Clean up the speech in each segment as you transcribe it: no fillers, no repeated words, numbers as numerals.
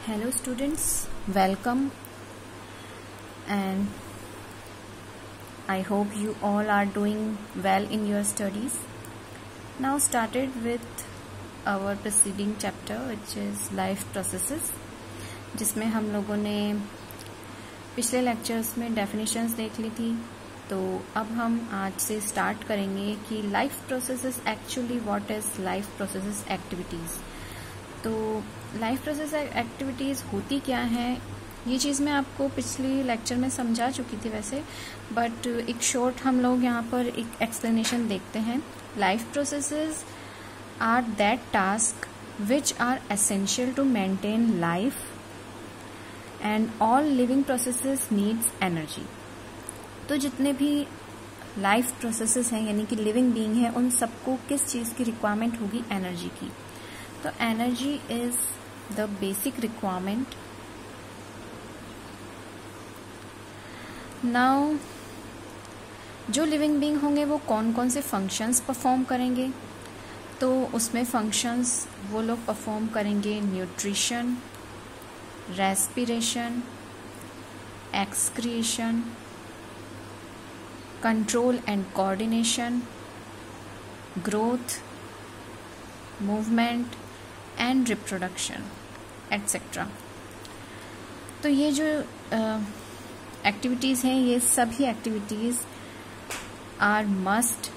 Hello students, welcome, and I hope you all are doing well in your studies. Now started with our preceding chapter which is life processes, जिसमें हम लोगों ने पिछले lectures में definitions देख ली थी. तो अब हम आज से स्टार्ट करेंगे कि life processes actually what is life processes activities. तो लाइफ प्रोसेस एक्टिविटीज़ होती क्या हैं, ये चीज़ मैं आपको पिछली लेक्चर में समझा चुकी थी वैसे, बट एक शॉर्ट हम लोग यहाँ पर एक एक्सप्लेनेशन देखते हैं. Life processes are that task which are essential to maintain life and all living processes needs energy. तो जितने भी लाइफ प्रोसेसेस हैं यानी कि लिविंग बीइंग है, उन सबको किस चीज़ की रिक्वायरमेंट होगी? एनर्जी की. तो energy is the basic requirement. Now जो लिविंग बीइंग होंगे वो कौन कौन से फंक्शंस परफॉर्म करेंगे? तो उसमें फंक्शंस वो लोग परफॉर्म करेंगे nutrition, respiration, excretion, control and coordination, growth, movement and reproduction etcetera. तो ये जो एक्टिविटीज़ हैं, ये सभी activities are must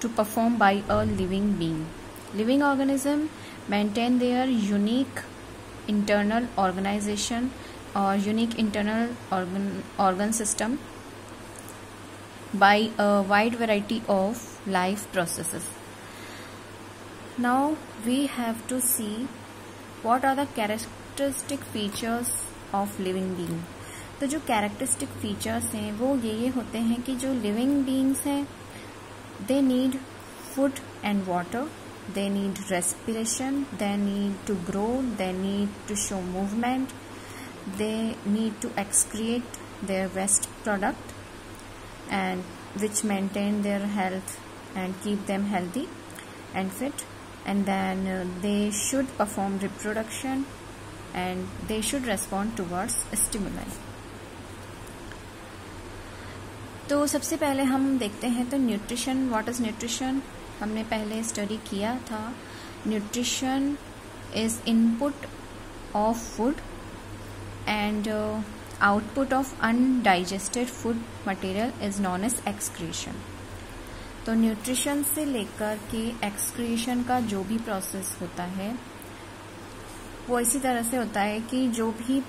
to perform by a living being. Living organism maintain their unique internal organisation और unique internal organ system by a wide variety of life processes. Now we have to see what are the characteristic features of living being. तो जो characteristic features हैं वो ये होते हैं कि जो living beings हैं, they need food and water, they need respiration, they need to grow, they need to show movement, they need to excrete their waste product and which maintain their health and keep them healthy and fit. And then they should perform reproduction and they should respond towards stimuli. तो सबसे पहले हम देखते हैं तो nutrition. What is nutrition? हमने पहले study किया था. Nutrition is input of food and output of undigested food material is known as excretion. तो न्यूट्रिशन से लेकर के एक्सक्रीशन का जो भी प्रोसेस होता है वो इसी तरह से होता है कि जो भी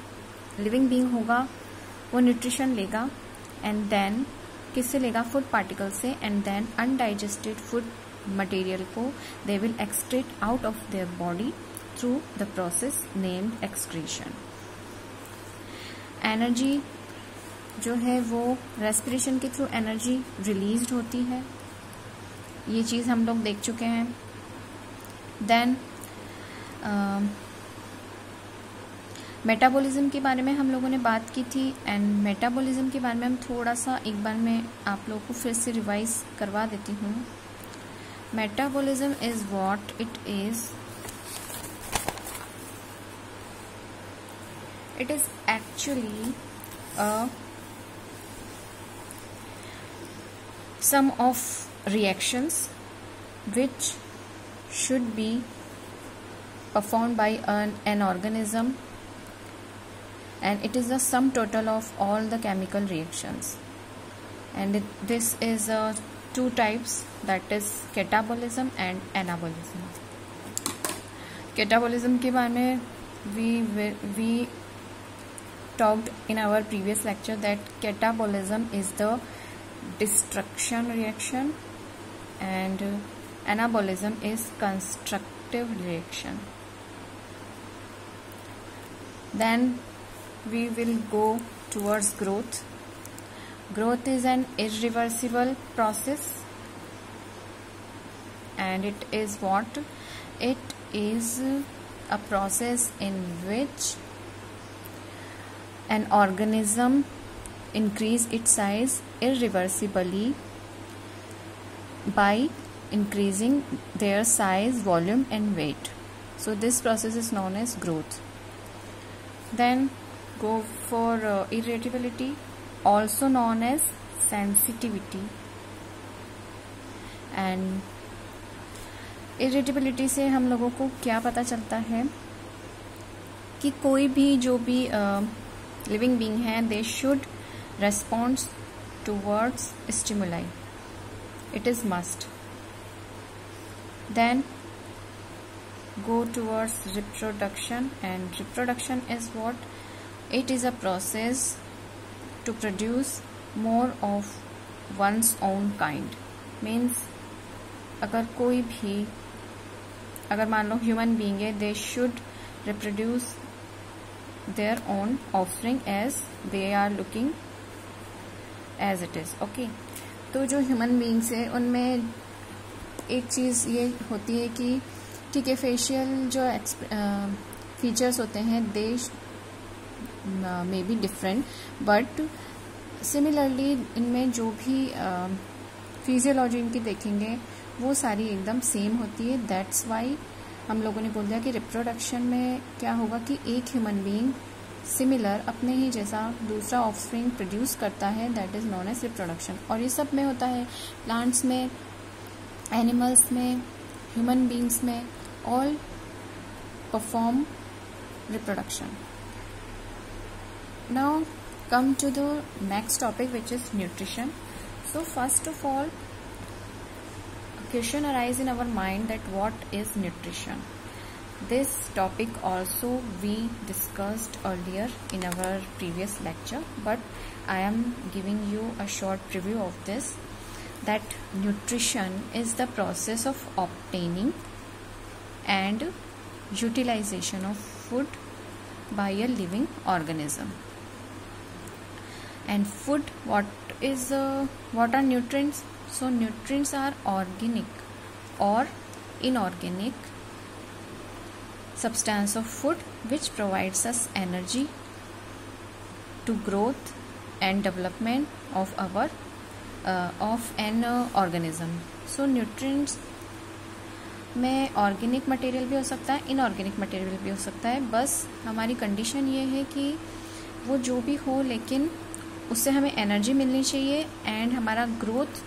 लिविंग बीइंग होगा वो न्यूट्रिशन लेगा एंड देन किससे लेगा? फूड पार्टिकल से. And then undigested food material को they will excrete out of their body through the process named excretion. Energy जो है वो रेस्पिरेशन के थ्रू एनर्जी रिलीज्ड होती है. ये चीज़ हम लोग देख चुके हैं. देन मेटाबॉलिज्म के बारे में हम लोगों ने बात की थी एंड मेटाबॉलिज्म के बारे में हम थोड़ा सा एक बार मैं आप लोगों को फिर से रिवाइज करवा देती हूँ. Metabolism is what it is. It is actually sum of reactions which should be performed by an organism, and it is the sum total of all the chemical reactions. And this is two types, that is catabolism and anabolism. Catabolism के बारे में we talked in our previous lecture that catabolism is the destruction reaction and anabolism is constructive reaction. Then we will go towards growth. Growth is an irreversible process and it is what? It is a process in which an organism increase its size irreversibly by increasing their size, volume and weight. So this process is known as growth. Then go for irritability, also known as sensitivity. And irritability से हम लोगों को क्या पता चलता है कि कोई भी जो भी लिविंग बीइंग है they should respond towards stimuli. It is must. Then go towards reproduction, and reproduction is what? It is a process to produce more of one's own kind. Means अगर मान लो ह्यूमन बीइंग है, they should reproduce their own offspring as they are looking as it is. Okay, तो जो human beings है उनमें एक चीज ये होती है कि ठीक है, फेशियल जो फीचर्स होते हैं they may be different, but similarly इनमें जो भी फिजियोलॉजी इनकी देखेंगे वो सारी एकदम सेम होती है. दैट्स वाई हम लोगों ने बोल दिया कि रिप्रोडक्शन में क्या होगा कि एक ह्यूमन बीइंग सिमिलर अपने ही जैसा दूसरा ऑफस्प्रिंग प्रोड्यूस करता है. That is known as reproduction. और ये सब में होता है, प्लांट्स में, एनिमल्स में, ह्यूमन बीइंग्स में, all perform reproduction. Now come to the next topic, which is nutrition. So first of all, a question arises in our mind that what is nutrition. This topic also we discussed earlier in our previous lecture, but I am giving you a short preview of this. That nutrition is the process of obtaining and utilization of food by a living organism. And food, what are nutrients? So nutrients are organic or inorganic substance of food which provides us energy to growth and development of an organism. So nutrients में organic material भी हो सकता है, inorganic material भी हो सकता है. बस हमारी कंडीशन ये है कि वो जो भी हो लेकिन उससे हमें एनर्जी मिलनी चाहिए एंड हमारा ग्रोथ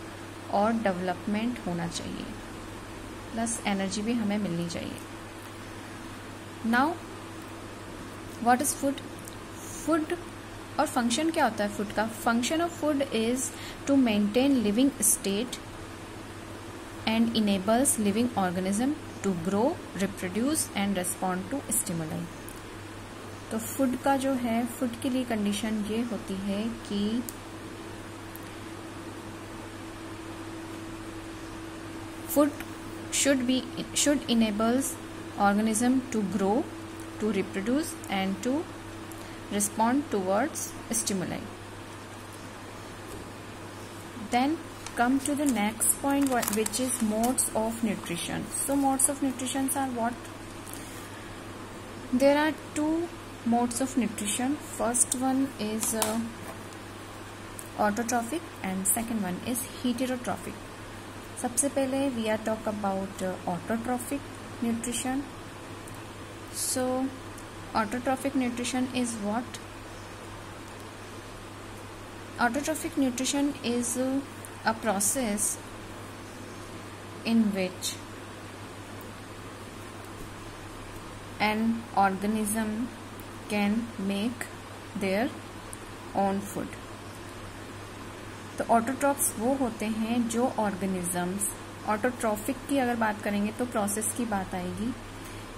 और डेवलपमेंट होना चाहिए, प्लस एनर्जी भी हमें मिलनी चाहिए. Now what is food? Food और फंक्शन क्या होता है फूड का? Function of food is to maintain living state and enables living organism to grow, reproduce and respond to stimuli. तो फूड का जो है, फूड के लिए कंडीशन ये होती है कि food should enables organism to grow, to reproduce and to respond towards stimuli. Then come to the next point, which is modes of nutrition. So modes of nutrition are what? There are two modes of nutrition. First one is autotrophic and second one is heterotrophic. सबसे पहले we are talk about autotrophic nutrition. So autotrophic nutrition is what? Autotrophic nutrition is a process in which an organism can make their own food. तो autotrophs वो होते हैं जो organisms, autotrophic की अगर बात करेंगे तो प्रोसेस की बात आएगी,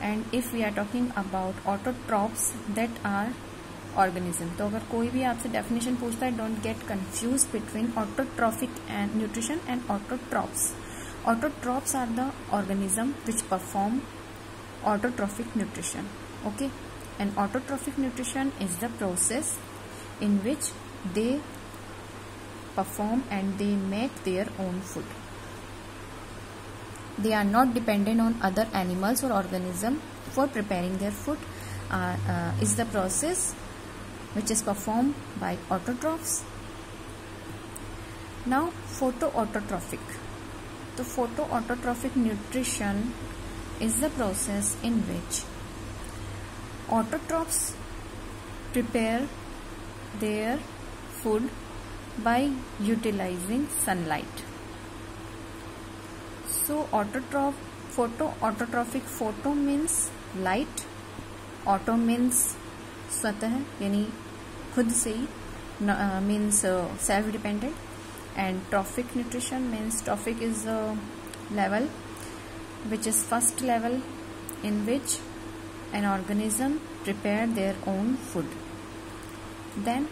and if we are talking about autotrophs that are organism. तो अगर कोई भी आपसे डेफिनेशन पूछता है, don't get confuse between autotrophic and nutrition and autotrophs. Autotrophs are the organism which perform autotrophic nutrition. Okay, and autotrophic nutrition is the process in which they perform and they make their own food. They are not dependent on other animals or organisms for preparing their food. Is the process which is performed by autotrophs. Now photoautotrophic. So photoautotrophic nutrition is the process in which autotrophs prepare their food by utilizing sunlight. So autotrophic, photo means light, auto means स्वतः यानी खुद से ही, means self dependent, and trophic nutrition means trophic is a level which is first level in which an organism prepare their own food. Then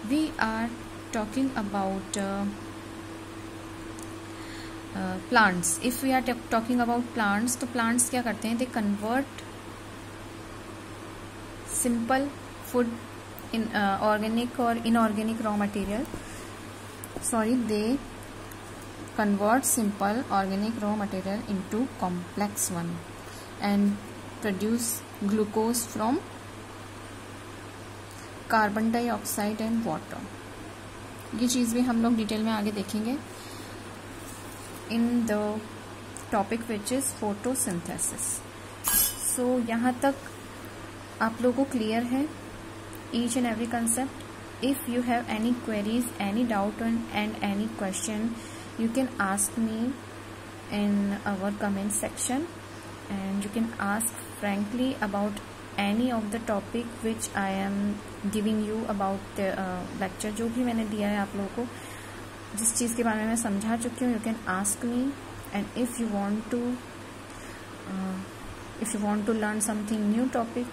we are talking about plants. If we are talking about plants, तो plants क्या करते हैं? They convert simple food in organic or inorganic raw material. They convert simple organic raw material into complex one and produce glucose from carbon dioxide and water. ये चीज़ भी हम लोग detail में आगे देखेंगे in the topic which is photosynthesis. So यहाँ तक आप लोगों को क्लियर है each and every concept. If you have any queries, any doubt and any question, you can ask me in our comment section, and you can ask frankly about any of the topic which I am giving you about the lecture. जो भी मैंने दिया है आप लोगों को, जिस चीज़ के बारे में मैं समझा चुकी हूँ, you can ask me. And if you want to learn something new topic,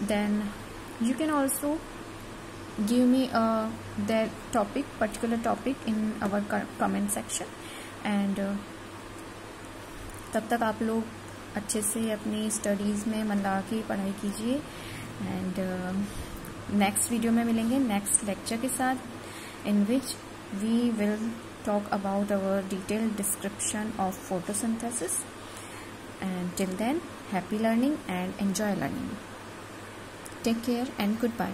then you can also give me that particular topic in our comment section. And तब तक आप लोग अच्छे से अपनी स्टडीज़ में मन लगा के पढ़ाई कीजिए. एंड नेक्स्ट वीडियो में मिलेंगे नेक्स्ट लेक्चर के साथ, in which we will talk about our detailed description of photosynthesis. And till then, happy learning and enjoy learning. Take care and good bye.